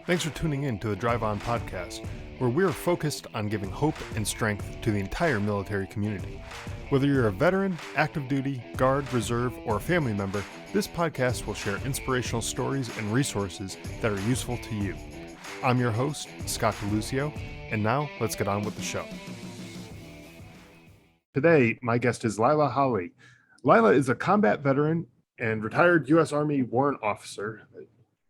Thanks for tuning in to the Drive On podcast, where we are focused on giving hope and strength to the entire military community. Whether you're a veteran, active duty, guard, reserve, or a family member, this podcast will share inspirational stories and resources that are useful to you. I'm your host, Scott DeLucio, and now let's get on with the show. Today, my guest is Layla Holly. Layla is a combat veteran and retired U.S. Army warrant officer.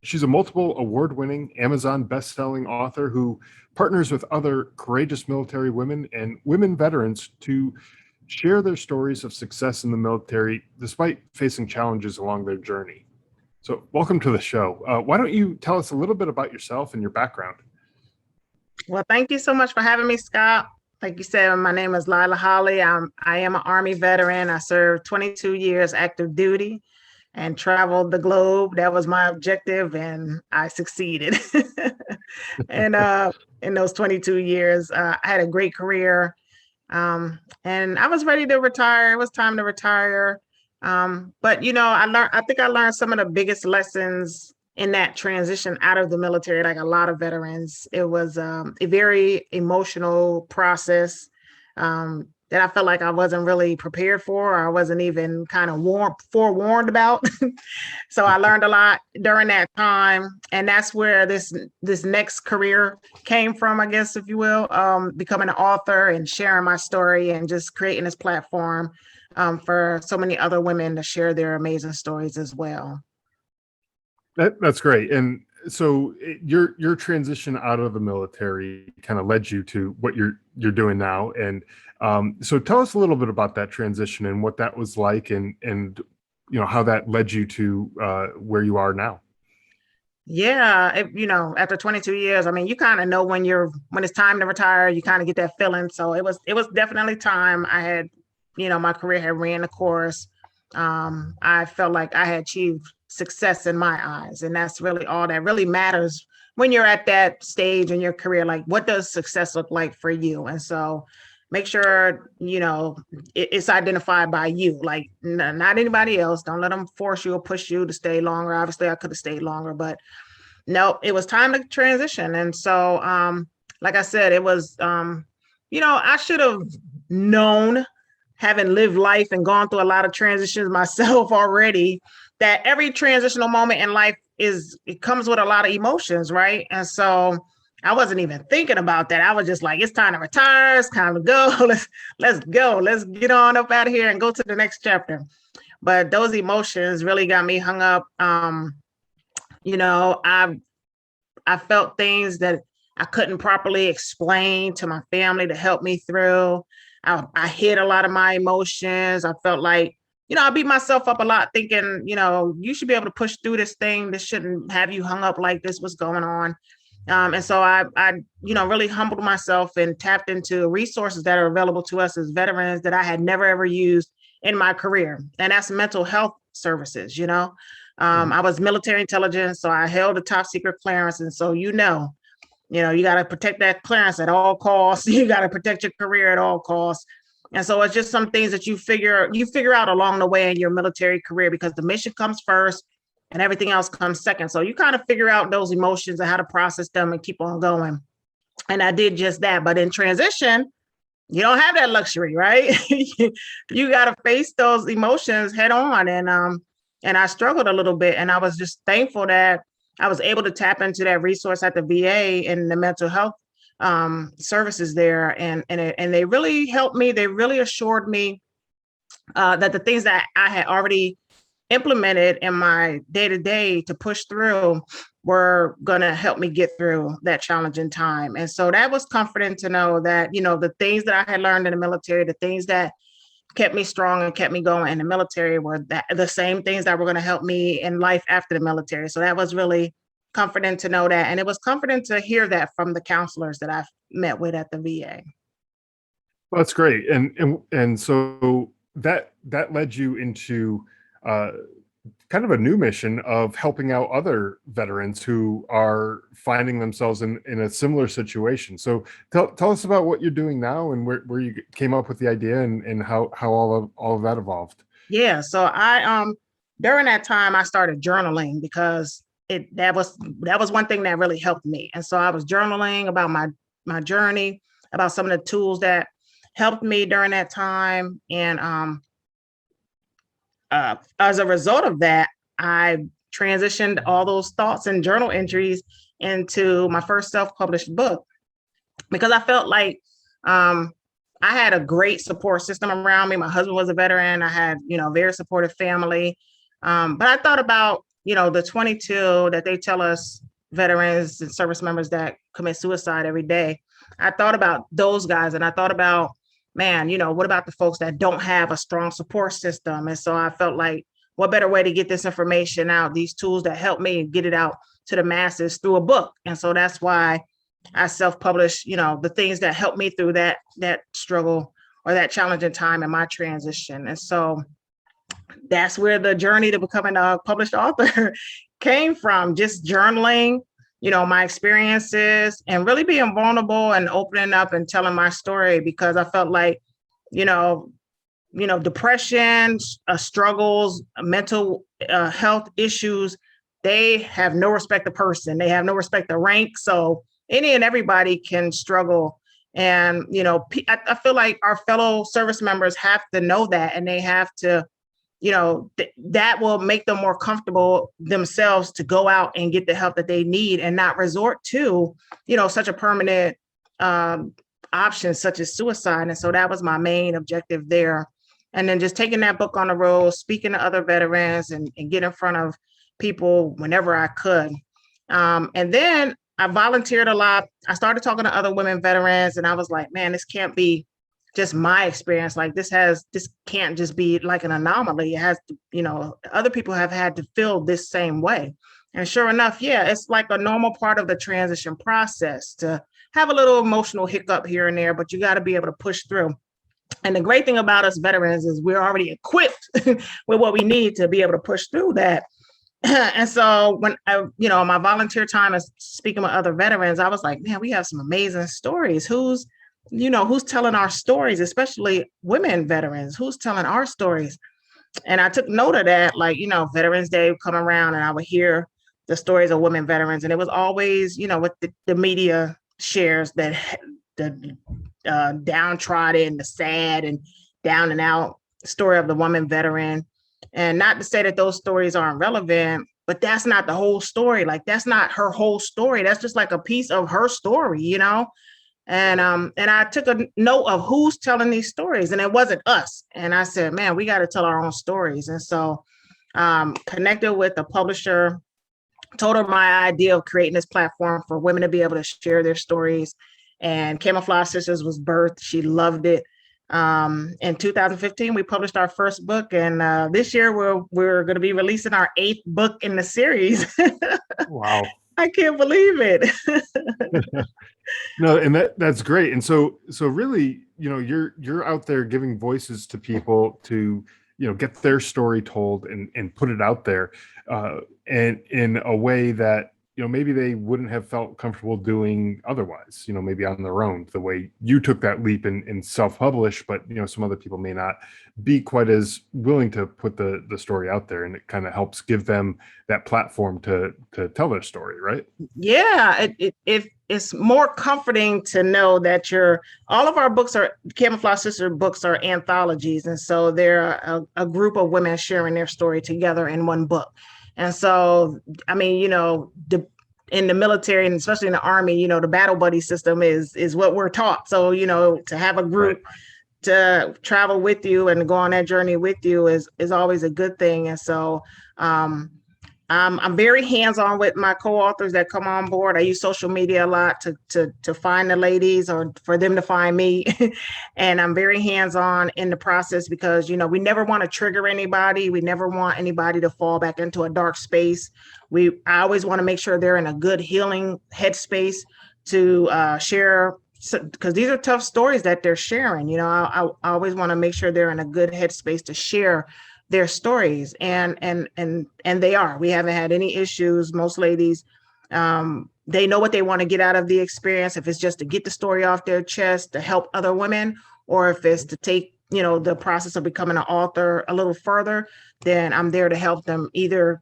She's a multiple award-winning Amazon best-selling author who partners with other courageous military women and women veterans to share their stories of success in the military despite facing challenges along their journey. So welcome to the show. Why don't you tell us a little bit about yourself and your background? Well, thank you so much for having me, Scott. Like you said, my name is Layla Holly. I am an Army veteran. I served 22 years active duty and traveled the globe. That was my objective, and I succeeded. And in those 22 years, I had a great career, and I was ready to retire. It was time to retire. But I think I learned some of the biggest lessons in that transition out of the military. Like a lot of veterans, it was a very emotional process. That I felt like I wasn't really prepared for, or I wasn't even kind of forewarned about. So I learned a lot during that time. And that's where this next career came from, I guess, if you will, becoming an author and sharing my story and just creating this platform for so many other women to share their amazing stories as well. That's great. And so your transition out of the military kind of led you to what you're doing now. And so tell us a little bit about that transition and what that was like, and how that led you to where you are now. Yeah, after 22 years, I mean, you kind of know when it's time to retire. You kind of get that feeling. So it was definitely time. I had, my career had ran the course. I felt like I had achieved success in my eyes, and that's really all that really matters when you're at that stage in your career. Like, what does success look like for you? And so make sure it's identified by you, like not anybody else. Don't let them force you or push you to stay longer. Obviously I could have stayed longer, but no, it was time to transition. And so like I said, it was I should have known, having lived life and gone through a lot of transitions myself already, that every transitional moment in life it comes with a lot of emotions, right? And so I wasn't even thinking about that. I was just like, it's time to retire. It's time to go. Let's go. Let's get on up out of here and go to the next chapter. But those emotions really got me hung up. I felt things that I couldn't properly explain to my family to help me through. I hid a lot of my emotions. I felt like, I beat myself up a lot thinking, you should be able to push through this thing. This shouldn't have you hung up like this. What's going on? And so I really humbled myself and tapped into resources that are available to us as veterans that I had never, ever used in my career. And that's mental health services. I was military intelligence, so I held a top secret clearance. And so, you got to protect that clearance at all costs. You got to protect your career at all costs. And so it's just some things that you figure out along the way in your military career, because the mission comes first and everything else comes second. So you kind of figure out those emotions and how to process them and keep on going. And I did just that. But in transition, you don't have that luxury, right? You got to face those emotions head on. And I struggled a little bit. And I was just thankful that I was able to tap into that resource at the VA and the mental health services there. And they really helped me. They really assured me that the things that I had already implemented in my day-to-day to push through were going to help me get through that challenging time. And so that was comforting to know that, the things that I had learned in the military, the things that kept me strong and kept me going in the military were the same things that were going to help me in life after the military. So that was really comforting to know that. And it was comforting to hear that from the counselors that I've met with at the VA. Well, that's great. And so that led you into kind of a new mission of helping out other veterans who are finding themselves in a similar situation. So tell us about what you're doing now and where you came up with the idea and how all of that evolved. Yeah. So I during that time I started journaling because that was one thing that really helped me. And so I was journaling about my journey, about some of the tools that helped me during that time. And as a result of that, I transitioned all those thoughts and journal entries into my first self-published book, because I felt like I had a great support system around me. My husband was a veteran. I had, a very supportive family. But I thought about, the 22 that they tell us veterans and service members that commit suicide every day. I thought about those guys, and I thought about, man, what about the folks that don't have a strong support system? And so I felt like, what better way to get this information out, these tools that help me get it out to the masses through a book. And so that's why I self-published, the things that helped me through that struggle or that challenging time in my transition. And so that's where the journey to becoming a published author came from, just journaling, my experiences, and really being vulnerable and opening up and telling my story, because I felt like, depression, struggles, mental health issues, they have no respect of person. They have no respect of rank. So any and everybody can struggle. And, I feel like our fellow service members have to know that, and they have to, that will make them more comfortable themselves to go out and get the help that they need and not resort to, such a permanent option such as suicide. And so that was my main objective there. And then just taking that book on the road, speaking to other veterans, and get in front of people whenever I could. And then I volunteered a lot. I started talking to other women veterans, and I was like, man, this can't be just my experience. Like this can't just be like an anomaly. It has to, other people have had to feel this same way. And sure enough, yeah, it's like a normal part of the transition process to have a little emotional hiccup here and there, but you got to be able to push through. And the great thing about us veterans is we're already equipped with what we need to be able to push through that. And so when I, my volunteer time is speaking with other veterans, I was like, man, we have some amazing stories. Who's telling our stories, especially women veterans, who's telling our stories? And I took note of that, like, Veterans Day would come around and I would hear the stories of women veterans. And it was always, what the media shares, that the downtrodden, the sad and down and out story of the woman veteran. And not to say that those stories aren't relevant, but that's not the whole story. Like, that's not her whole story. That's just like a piece of her story, And I took a note of who's telling these stories, and it wasn't us. And I said, man, we got to tell our own stories. And so connected with the publisher, told her my idea of creating this platform for women to be able to share their stories. And Camouflaged Sisters was birthed. She loved it. In 2015, we published our first book, and this year we're going to be releasing our 8th book in the series. Wow. I can't believe it. No, and that's great. And so really, you're out there giving voices to people to, get their story told and put it out there, and in a way that, maybe they wouldn't have felt comfortable doing otherwise, maybe on their own, the way you took that leap and self-publish, but, some other people may not be quite as willing to put the story out there. And it kind of helps give them that platform to tell their story, right? Yeah, it's more comforting to know that all of our books are Camouflage Sister books are anthologies. And so they're a group of women sharing their story together in one book. And so, I mean, in the military and especially in the Army, the battle buddy system is what we're taught. So, to have a group to travel with you and go on that journey with you is always a good thing. And so, I'm very hands-on with my co-authors that come on board. I use social media a lot to find the ladies or for them to find me. And I'm very hands-on in the process because, we never want to trigger anybody. We never want anybody to fall back into a dark space. I always want to make sure they're in a good healing headspace to share, because these are tough stories that they're sharing. I always want to make sure they're in a good headspace to share their stories, and they are. We haven't had any issues. Most ladies, they know what they want to get out of the experience, if it's just to get the story off their chest to help other women, or if it's to take the process of becoming an author a little further, then I'm there to help them either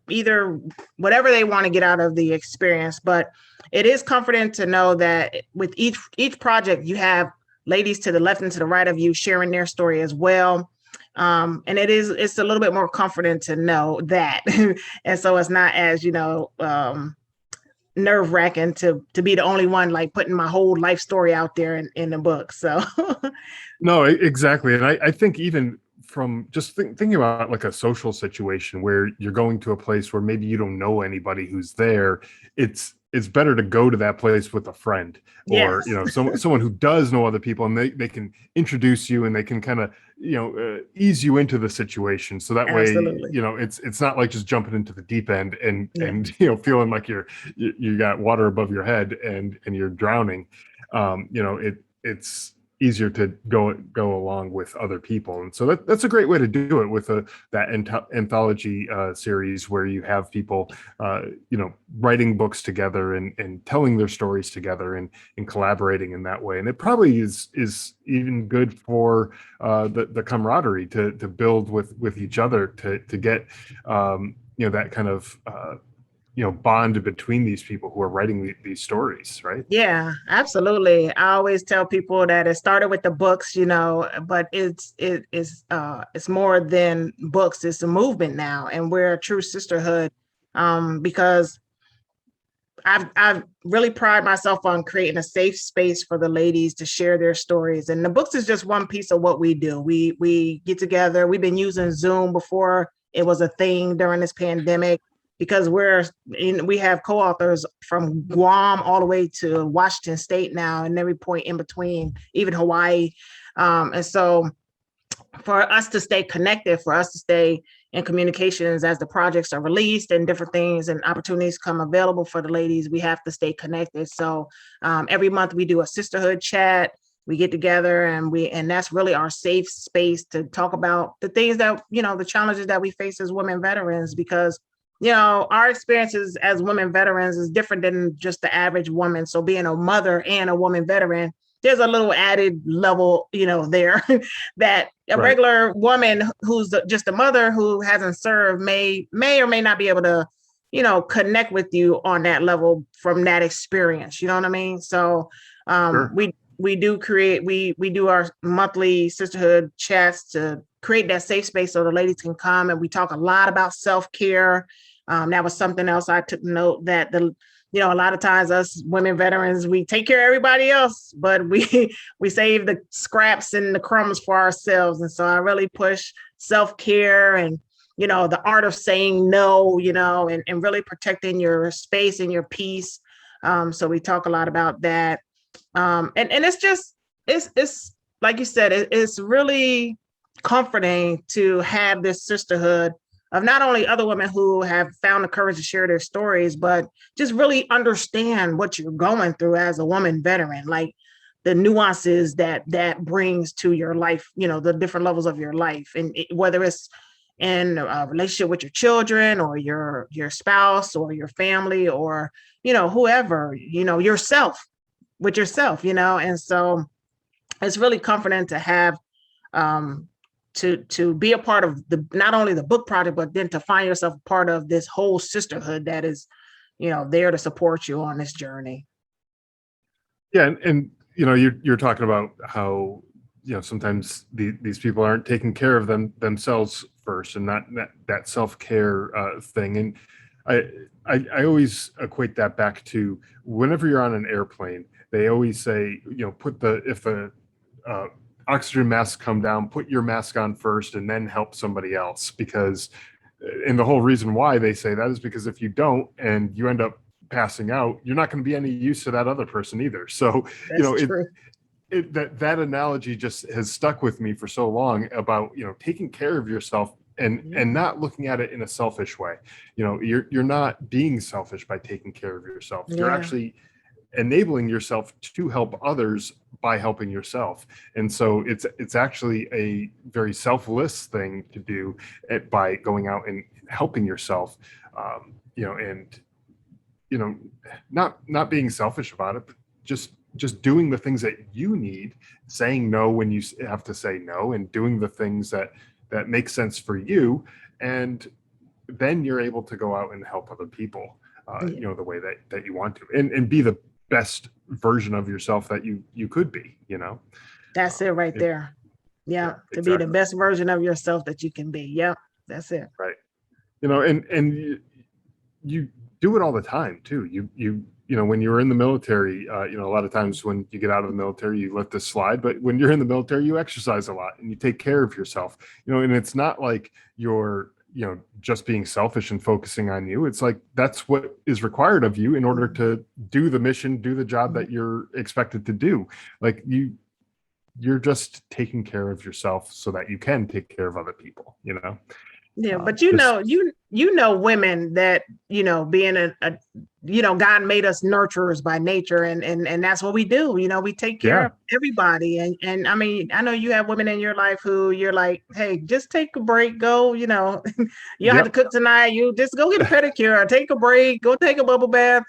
whatever they want to get out of the experience. But it is comforting to know that with each project, you have ladies to the left and to the right of you sharing their story as well. And it's a little bit more comforting to know that. And so it's not as, nerve wracking to be the only one like putting my whole life story out there in the book. So No, exactly. And I think even from just thinking about like a social situation where you're going to a place where maybe you don't know anybody who's there, it's better to go to that place with a friend or, yes. someone who does know other people, and they can introduce you and they can kind of, ease you into the situation. So that way, Absolutely. it's not like just jumping into the deep end and, Yeah. and, feeling like you got water above your head and you're drowning. It's easier to go along with other people, and so that's a great way to do it with that anthology series where you have people writing books together and telling their stories together and collaborating in that way. And it probably is even good for the camaraderie to build with each other to get that kind of bond between these people who are writing these stories, right? Yeah, absolutely. I always tell people that it started with the books, but it's more than books. It's a movement now, and we're a true sisterhood. Because I've really pride myself on creating a safe space for the ladies to share their stories. And the books is just one piece of what we do. We get together. We've been using Zoom before it was a thing during this pandemic, because we have co-authors from Guam all the way to Washington State now, and every point in between, even Hawaii. And so for us to stay connected, for us to stay in communications as the projects are released and different things and opportunities come available for the ladies, we have to stay connected. So every month we do a sisterhood chat. We get together and that's really our safe space to talk about the things that, the challenges that we face as women veterans, because our experiences as women veterans is different than just the average woman. So being a mother and a woman veteran, there's a little added level, there that a Right. regular woman who's just a mother who hasn't served may or may not be able to, connect with you on that level from that experience. You know what I mean? So Sure. we do our monthly sisterhood chats to create that safe space so the ladies can come, and we talk a lot about self-care. That was something else I took note that a lot of times us women veterans, we take care of everybody else, but we save the scraps and the crumbs for ourselves. And so I really push self-care and, the art of saying no, and really protecting your space and your peace. So we talk a lot about that. And it's like you said, it's really comforting to have this sisterhood of not only other women who have found the courage to share their stories, but just really understand what you're going through as a woman veteran, like the nuances that brings to your life, the different levels of your life, and whether it's in a relationship with your children or your spouse or your family or, whoever, yourself with yourself, and so it's really comforting to have to be a part of not only the book project, but then to find yourself a part of this whole sisterhood that is, there to support you on this journey. Yeah, and you're talking about how sometimes these people aren't taking care of themselves first, and not that self-care thing. And I always equate that back to whenever you're on an airplane, they always say, if the oxygen masks come down, put your mask on first and then help somebody else, because and the whole reason why they say that is because if you don't and you end up passing out, you're not going to be any use to that other person either. So That's true. that analogy just has stuck with me for so long about taking care of yourself and Yeah. not looking at it in a selfish way. You're not being selfish by taking care of yourself. You're Yeah. actually enabling yourself to help others by helping yourself. And so it's actually a very selfless thing to do by going out and helping yourself, and not being selfish about it, but just just doing the things that you need, saying no when you have to say no, and doing the things that make sense for you. And then you're able to go out and help other people, Yeah. the way that you want to, and be the best version of yourself that you could be, That's it right it, there. Yeah. yeah, To be the exactly. best version of yourself that you can be. Yep. That's it. Right. And you do it all the time too. When you're in the military, a lot of times when you get out of the military, you let this slide, but when you're in the military, you exercise a lot and you take care of yourself, and it's not like you're, just being selfish and focusing on you. It's like, that's what is required of you in order to do the mission, do the job that you're expected to do. Like you're just taking care of yourself so that you can take care of other people, Yeah, but just, you know women that, being God made us nurturers by nature, and that's what we do. We take care yeah, of everybody. And I mean, I know you have women in your life who you're like, hey, just take a break, go, you don't have to yep. cook tonight. You just go get a pedicure, take a break, go take a bubble bath.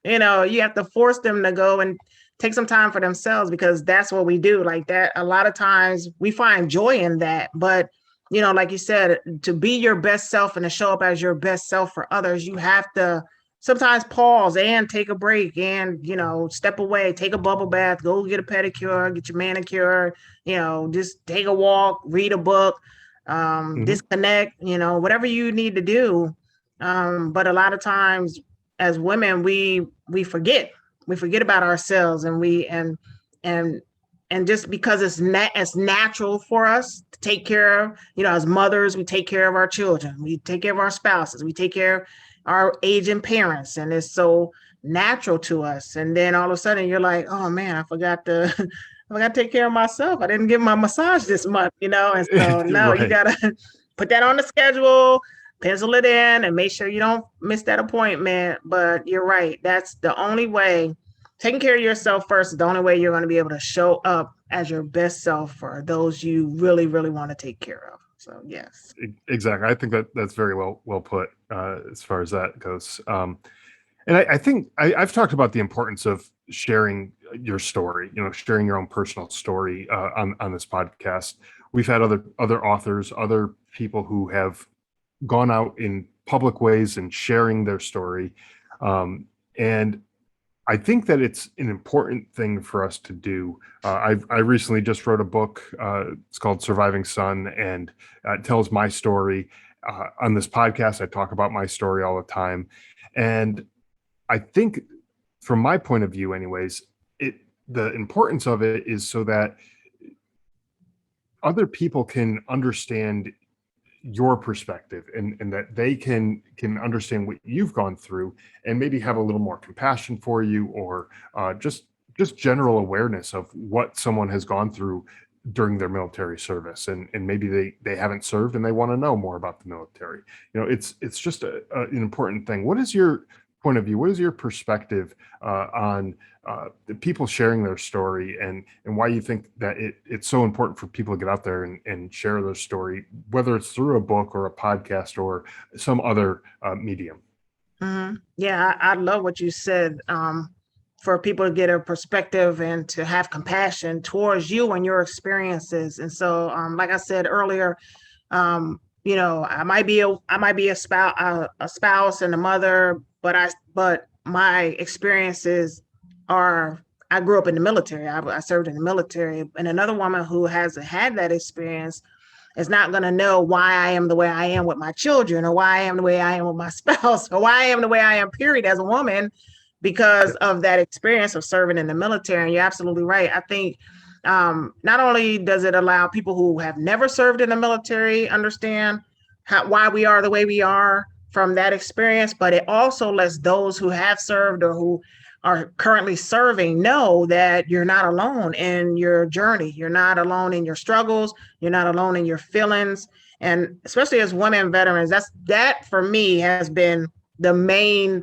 You have to force them to go and take some time for themselves, because that's what we do. Like that, a lot of times we find joy in that, but like you said, to be your best self and to show up as your best self for others, you have to sometimes pause and take a break and, step away, take a bubble bath, go get a pedicure, get your manicure, just take a walk, read a book, Mhm. disconnect, whatever you need to do. But a lot of times as women, we forget about ourselves, and and and just because it's natural for us to take care of, as mothers, we take care of our children, we take care of our spouses, we take care of our aging parents, and it's so natural to us. And then all of a sudden you're like, oh man, I forgot to I forgot to take care of myself. I didn't get my massage this month, and so no, you Right. gotta put that on the schedule, pencil it in, and make sure you don't miss that appointment. But you're right, that's the only way. Taking care of yourself first is the only way you're going to be able to show up as your best self for those you really, really want to take care of. So yes. Exactly. I think that's very well put, as far as that goes. And I think I've talked about the importance of sharing your story, sharing your own personal story, on this podcast. We've had other authors, other people who have gone out in public ways and sharing their story. And I think that it's an important thing for us to do. I recently just wrote a book. It's called Surviving Son, and it tells my story. On this podcast, I talk about my story all the time. And I think, from my point of view, anyways, the importance of it is so that other people can understand your perspective, and that they can understand what you've gone through, and maybe have a little more compassion for you, or just general awareness of what someone has gone through during their military service, and maybe they haven't served and they want to know more about the military. It's just an important thing. What is your point of view? What is your perspective on the people sharing their story, and why you think that it's so important for people to get out there and share their story, whether it's through a book or a podcast or some other medium? Yeah, I love what you said. For people to get a perspective and to have compassion towards you and your experiences. And so, like I said earlier, I might be a spouse and a mother, but my experiences are, I grew up in the military. I served in the military, and another woman who hasn't had that experience is not going to know why I am the way I am with my children, or why I am the way I am with my spouse, or why I am the way I am, period, as a woman, because Yeah. of that experience of serving in the military. And you're absolutely right. I think not only does it allow people who have never served in the military understand why we are the way we are from that experience, but it also lets those who have served or who are currently serving know that you're not alone in your journey. You're not alone in your struggles. You're not alone in your feelings. And especially as women veterans, that for me has been the main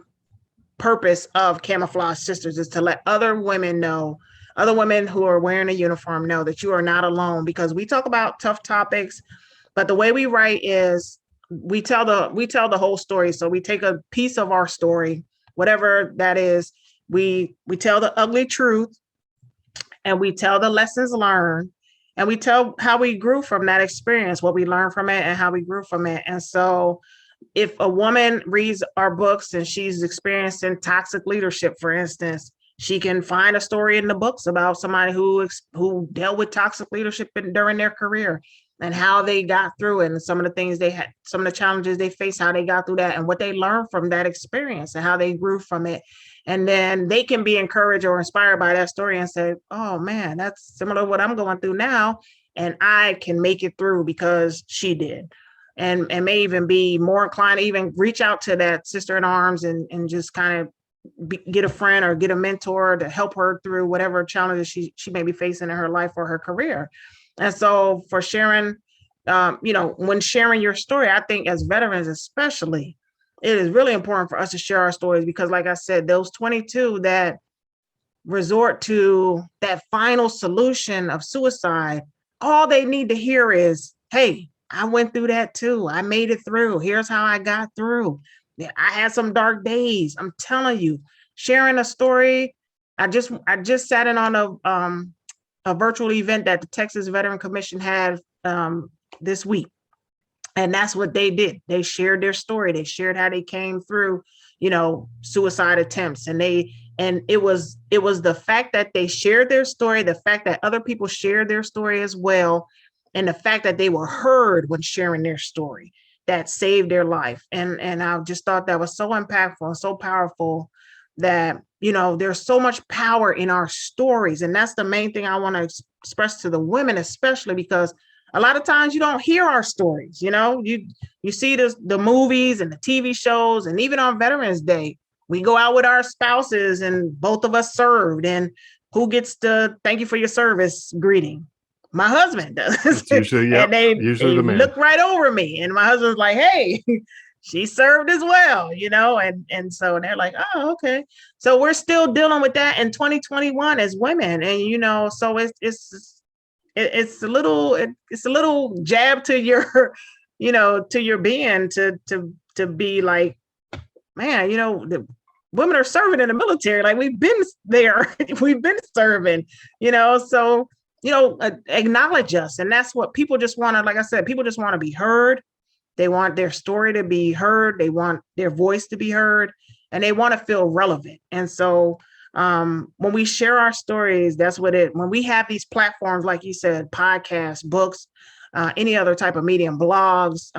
purpose of Camouflaged Sisters, is to let other women know, other women who are wearing a uniform know that you are not alone, because we talk about tough topics, but the way we write is we tell the whole story. So we take a piece of our story, whatever that is, we tell the ugly truth, and we tell the lessons learned, and we tell how we grew from that experience, what we learned from it and how we grew from it. And so if a woman reads our books and she's experiencing toxic leadership, for instance, she can find a story in the books about somebody who dealt with toxic leadership during their career and how they got through it, and some of the things they had, some of the challenges they faced, how they got through that, and what they learned from that experience and how they grew from it. And then they can be encouraged or inspired by that story and say, oh man, that's similar to what I'm going through now, and I can make it through because she did. And may even be more inclined to even reach out to that sister in arms and just kind of get a friend or get a mentor to help her through whatever challenges she may be facing in her life or her career. And so for sharing, when sharing your story, I think as veterans especially, it is really important for us to share our stories, because like I said, those 22 that resort to that final solution of suicide, all they need to hear is, hey, I went through that too. I made it through. Here's how I got through. Yeah, I had some dark days. I'm telling you, sharing a story. I just sat in on a virtual event that the Texas Veteran Commission had this week. And that's what they did. They shared their story. They shared how they came through, suicide attempts. And it was the fact that they shared their story, the fact that other people shared their story as well, and the fact that they were heard when sharing their story, that saved their life. And I just thought that was so impactful and so powerful, that, there's so much power in our stories. And that's the main thing I want to express to the women, especially because a lot of times you don't hear our stories. You see the movies and the TV shows, and even on Veterans Day, we go out with our spouses and both of us served, and who gets the thank you for your service greeting? My husband does. It's usually, and they the man. Look right over me, and my husband's like, hey, she served as well, and so they're like, oh, okay. So we're still dealing with that in 2021 as women. And so it's a little jab to your to your being to be like, man, the women are serving in the military, like we've been there. We've been serving, so acknowledge us. And that's what people just want to, like I said, people just want to be heard. They want their story to be heard. They want their voice to be heard, and they want to feel relevant. And so when we share our stories, when we have these platforms, like you said, podcasts, books, any other type of medium, blogs,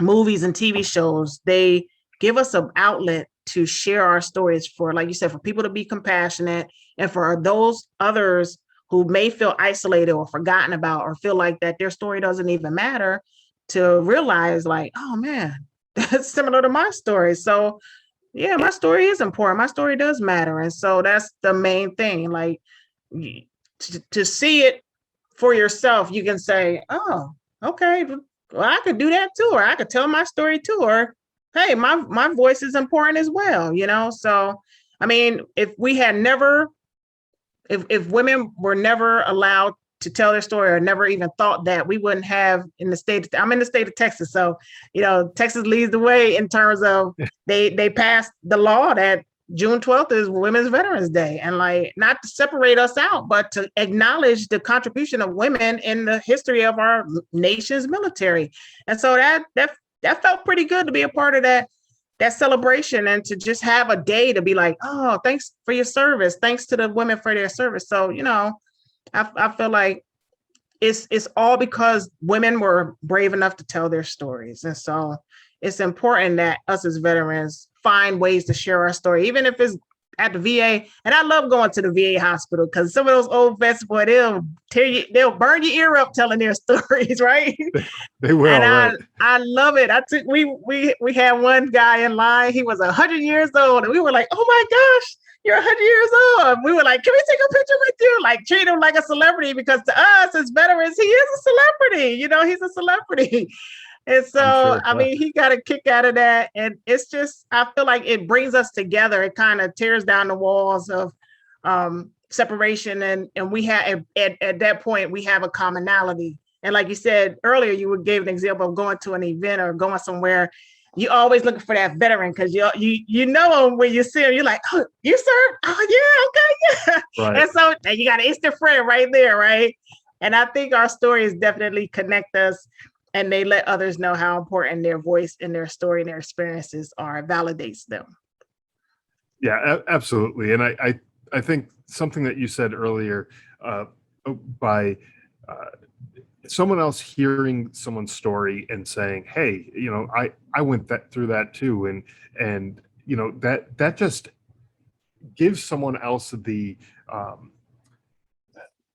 movies and TV shows, they give us an outlet to share our stories for, like you said, for people to be compassionate, and for those others who may feel isolated or forgotten about, or feel like that their story doesn't even matter, to realize like, oh man, that's similar to my story. So yeah, my story is important. My story does matter. And so that's the main thing. Like to see it for yourself, you can say, oh, okay, well, I could do that too, or I could tell my story too, or hey, my voice is important as well, So, I mean, if women were never allowed to tell their story, or never even thought that, we wouldn't have I'm in the state of Texas. So, Texas leads the way in terms of they passed the law that June 12th is Women's Veterans Day. And like, not to separate us out, but to acknowledge the contribution of women in the history of our nation's military. And so that felt pretty good to be a part of that celebration, and to just have a day to be like, oh, thanks for your service. Thanks to the women for their service. So, I feel like it's all because women were brave enough to tell their stories. And so it's important that us as veterans find ways to share our story, even if it's at the VA. And I love going to the VA hospital, because some of those old vets, boy, they'll burn your ear up telling their stories, right? They will. And right. I love it. We had one guy in line. He was 100 years old, and we were like, oh my gosh, you're 100 years old. We were like, can we take a picture with you? Like, treat him like a celebrity, because to us as veterans, he is a celebrity. He's a celebrity. And so, sure, I mean, he got a kick out of that. And it's just, I feel like it brings us together. It kind of tears down the walls of separation. And we have, at that point, we have a commonality. And like you said earlier, you gave an example of going to an event or going somewhere, you always looking for that veteran because you know them when you see them. You're like, oh, you served? Oh yeah, okay, yeah. Right. And so and you got an instant friend right there, right? And I think our stories definitely connect us, and they let others know how important their voice and their story and their experiences are. It validates them. Yeah, absolutely. And I think something that you said earlier, by uh, someone else hearing someone's story and saying, "Hey, I went through that too," and that just gives someone else um,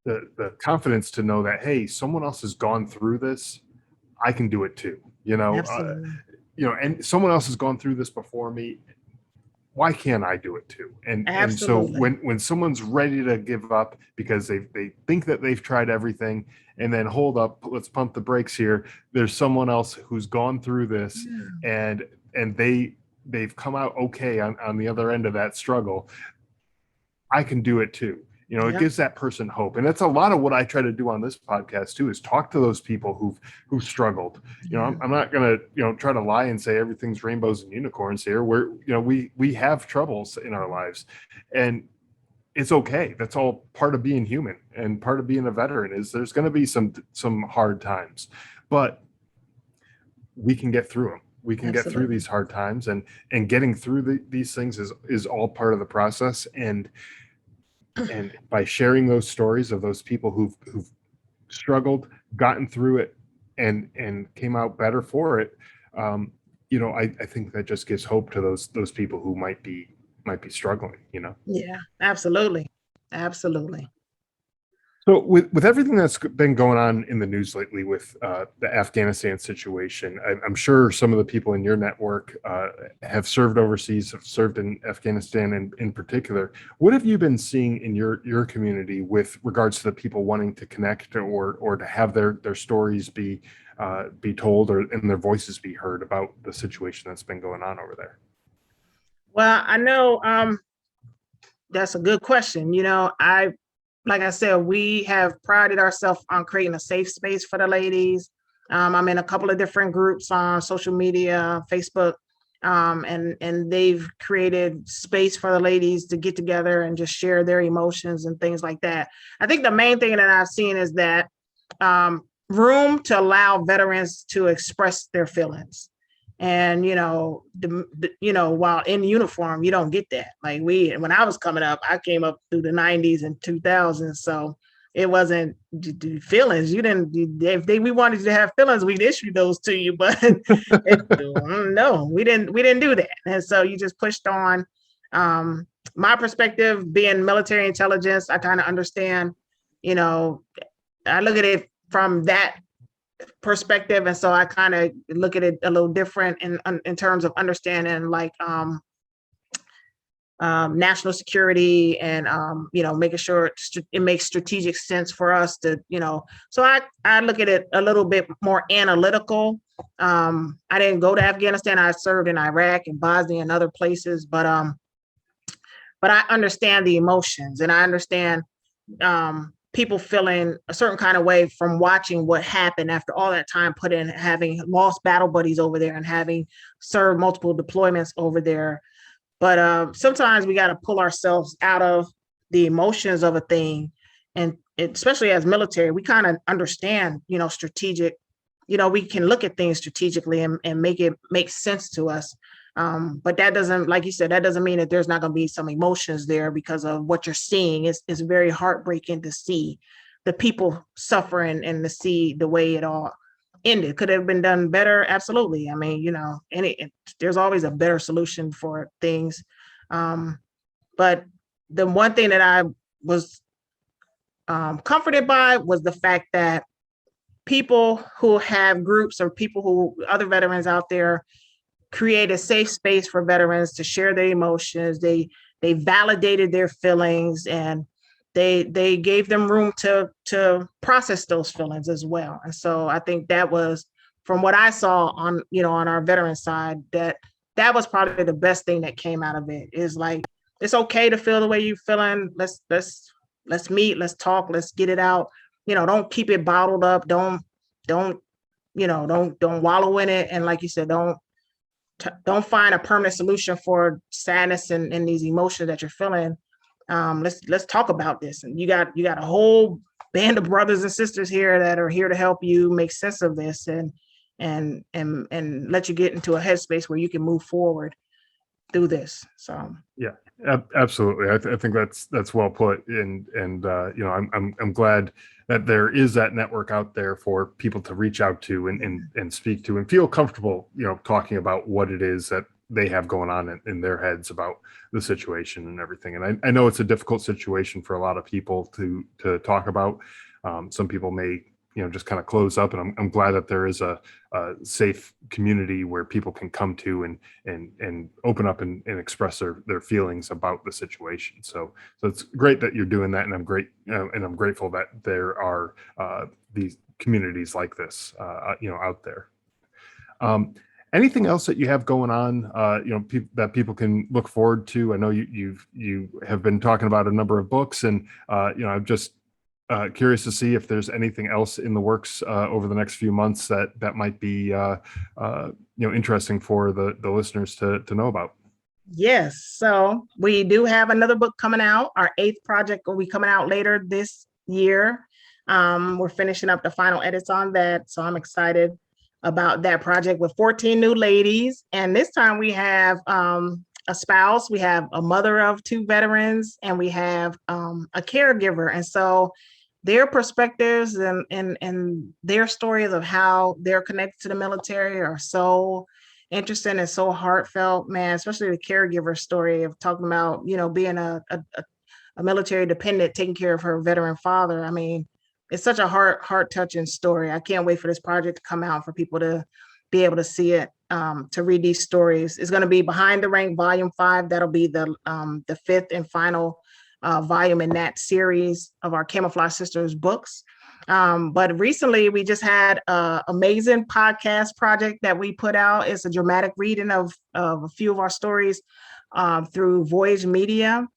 the confidence to know that, hey, someone else has gone through this. I can do it too. Absolutely. And someone else has gone through this before me. Why can't I do it too? And so Absolutely. when someone's ready to give up because they think that they've tried everything, and then hold up, let's pump the brakes here. There's someone else who's gone through this, Yeah. and they've come out okay on the other end of that struggle. I can do it too. It Yep. gives that person hope. And that's a lot of what I try to do on this podcast too, is talk to those people who've struggled. Yeah. I'm not gonna, try to lie and say everything's rainbows and unicorns here. We have troubles in our lives, and it's okay. That's all part of being human, and part of being a veteran is there's going to be some hard times, but we can get through them. We can get through Absolutely. these hard times, and getting through these things is all part of the process. And by sharing those stories of those people who've struggled, gotten through it, and came out better for it, I think that just gives hope to those people who might be struggling. Yeah. Absolutely. Absolutely. So with everything that's been going on in the news lately with the Afghanistan situation, I'm sure some of the people in your network have served overseas, have served in Afghanistan in particular. What have you been seeing in your community with regards to the people wanting to connect or to have their stories be told, and their voices be heard about the situation that's been going on over there? Well, I know that's a good question. Like I said, we have prided ourselves on creating a safe space for the ladies. I'm in a couple of different groups on social media, Facebook, and they've created space for the ladies to get together and just share their emotions and things like that. I think the main thing that I've seen is that room to allow veterans to express their feelings. And while in uniform, you don't get that. Like when I was coming up, I came up through the 90s and 2000s, so it wasn't feelings. You didn't. If we wanted you to have feelings, we'd issue those to you. But no, we didn't. We didn't do that. And so you just pushed on. My perspective, being military intelligence, I kind of understand. I look at it from that perspective, and so I kind of look at it a little different in terms of understanding, like national security, and making sure it makes strategic sense for us to. So I look at it a little bit more analytical. I didn't go to Afghanistan. I served in Iraq and Bosnia and other places, but I understand the emotions, and I understand people feeling a certain kind of way from watching what happened after all that time put in, having lost battle buddies over there and having served multiple deployments over there. But sometimes we got to pull ourselves out of the emotions of a thing. And especially as military, we kind of understand, strategic, we can look at things strategically and make it make sense to us. But that doesn't, like you said, that doesn't mean that there's not going to be some emotions there because of what you're seeing. It's very heartbreaking to see the people suffering and to see the way it all ended. Could it have been done better? Absolutely. I mean, there's always a better solution for things. But the one thing that I was comforted by was the fact that people who have groups or other veterans out there create a safe space for veterans to share their emotions. They validated their feelings, and they gave them room to process those feelings as well. And so I think that was, from what I saw on our veteran side, that was probably the best thing that came out of it. Is like, it's okay to feel the way you're feeling. Let's meet, let's talk, let's get it out. Don't keep it bottled up. Don't wallow in it. And like you said, don't don't find a permanent solution for sadness and these emotions that you're feeling. Let's talk about this. And you got a whole band of brothers and sisters here that are here to help you make sense of this and let you get into a headspace where you can move forward through this. So yeah, absolutely. I think that's well put. And you know, I'm glad that there is that network out there for people to reach out to and speak to and feel comfortable, you know, talking about what it is that they have going on in their heads about the situation and everything. And I know it's a difficult situation for a lot of people to talk about. Some people may, you know, just kind of close up, and I'm glad that there is a safe community where people can come to and open up and express their feelings about the situation. So it's great that you're doing that, and I'm grateful that there are these communities like this, you know, out there. Anything else that you have going on, you know, that people can look forward to? I know you have been talking about a number of books, and you know, I'm just curious to see if there's anything else in the works over the next few months that might be you know, interesting for the listeners to know about. yes, so we do have another book coming out. Our 8th project will be coming out later this year. We're finishing up the final edits on that, so I'm excited about that project with 14 new ladies. And this time we have a spouse, we have a mother of 2 veterans, and we have a caregiver. And so their perspectives and their stories of how they're connected to the military are so interesting and so heartfelt, man, especially the caregiver story of talking about, you know, being a military dependent, taking care of her veteran father. I mean, it's such a heart touching story. I can't wait for this project to come out for people to be able to see it, to read these stories. It's going to be Behind the Rank Volume 5. That'll be the 5th and final volume in that series of our Camouflaged Sisters books. But recently we just had an amazing podcast project that we put out. It's a dramatic reading of a few of our stories through Voyage Media.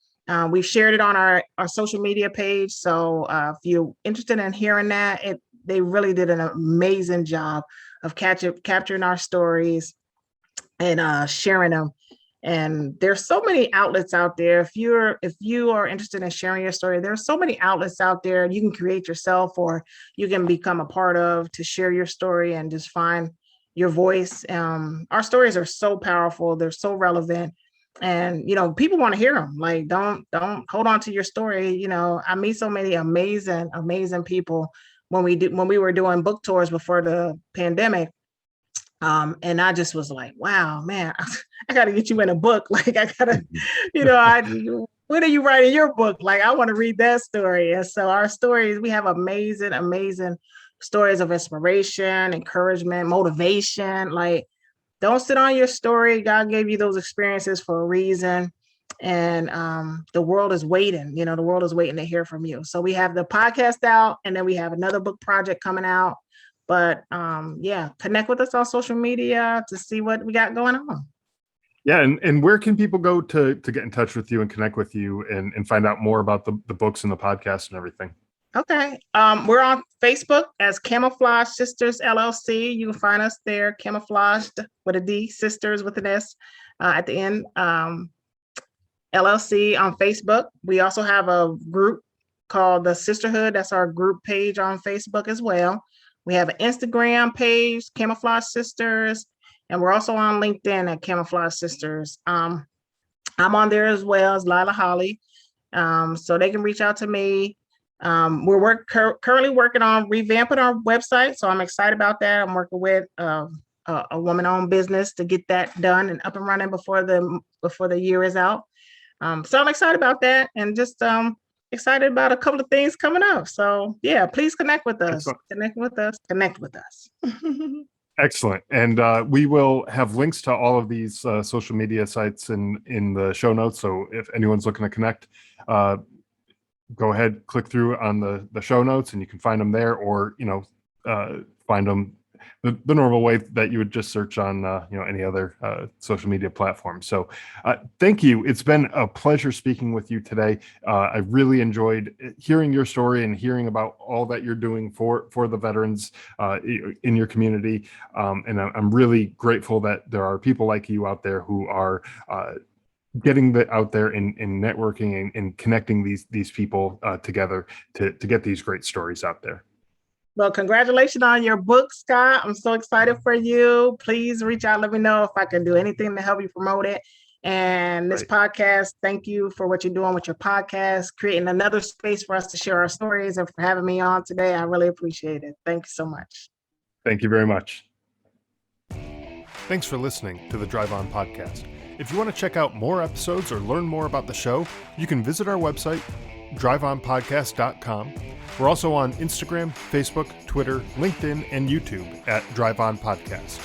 We've shared it on our social media page. So if you're interested in hearing that, they really did an amazing job of capturing our stories and sharing them. And there's so many outlets out there. If you are interested in sharing your story, there's so many outlets out there you can create yourself, or you can become a part of, to share your story and just find your voice. Our stories are so powerful. They're so relevant. And, you know, people want to hear them. Like, don't hold on to your story. You know, I meet so many amazing people when we were doing book tours before the pandemic. And I just was like, wow, man, I got to get you in a book. Like, I got to, you know, when are you writing your book? Like, I want to read that story. And so our stories, we have amazing stories of inspiration, encouragement, motivation. Like, don't sit on your story. God gave you those experiences for a reason. And the world is waiting, you know, the world is waiting to hear from you. So we have the podcast out, and then we have another book project coming out. But yeah, connect with us on social media to see what we got going on. Yeah, and where can people go to get in touch with you and connect with you and find out more about the books and the podcast and everything? Okay. We're on Facebook as Camouflaged Sisters LLC. You can find us there, Camouflaged with a D, Sisters with an S at the end. LLC on Facebook. We also have a group called the Sisterhood. That's our group page on Facebook as well. We have an Instagram page, Camouflaged Sisters, and we're also on LinkedIn at Camouflaged Sisters. I'm on there as well as Layla Holly, so they can reach out to me. We're currently working on revamping our website, so I'm excited about that. I'm working with a woman-owned business to get that done and up and running before the year is out. So I'm excited about that, and just excited about a couple of things coming up. So yeah, please connect with us. Excellent. Connect with us. Excellent. And we will have links to all of these social media sites in the show notes. So if anyone's looking to connect, go ahead, click through on the show notes, and you can find them there, or, you know, find them the normal way that you would just search on any other social media platform. So thank you. It's been a pleasure speaking with you today. I really enjoyed hearing your story and hearing about all that you're doing for the veterans in your community. And I'm really grateful that there are people like you out there who are getting out there and networking and connecting these people together to get these great stories out there. Well, congratulations on your book, Scott. I'm so excited for you. Please reach out. Let me know if I can do anything to help you promote it. And this podcast, thank you for what you're doing with your podcast, creating another space for us to share our stories, and for having me on today. I really appreciate it. Thank you so much. Thank you very much. Thanks for listening to the Drive On Podcast. If you want to check out more episodes or learn more about the show, you can visit our website, driveonpodcast.com. We're also on Instagram, Facebook, Twitter, LinkedIn, and YouTube at Drive On Podcast.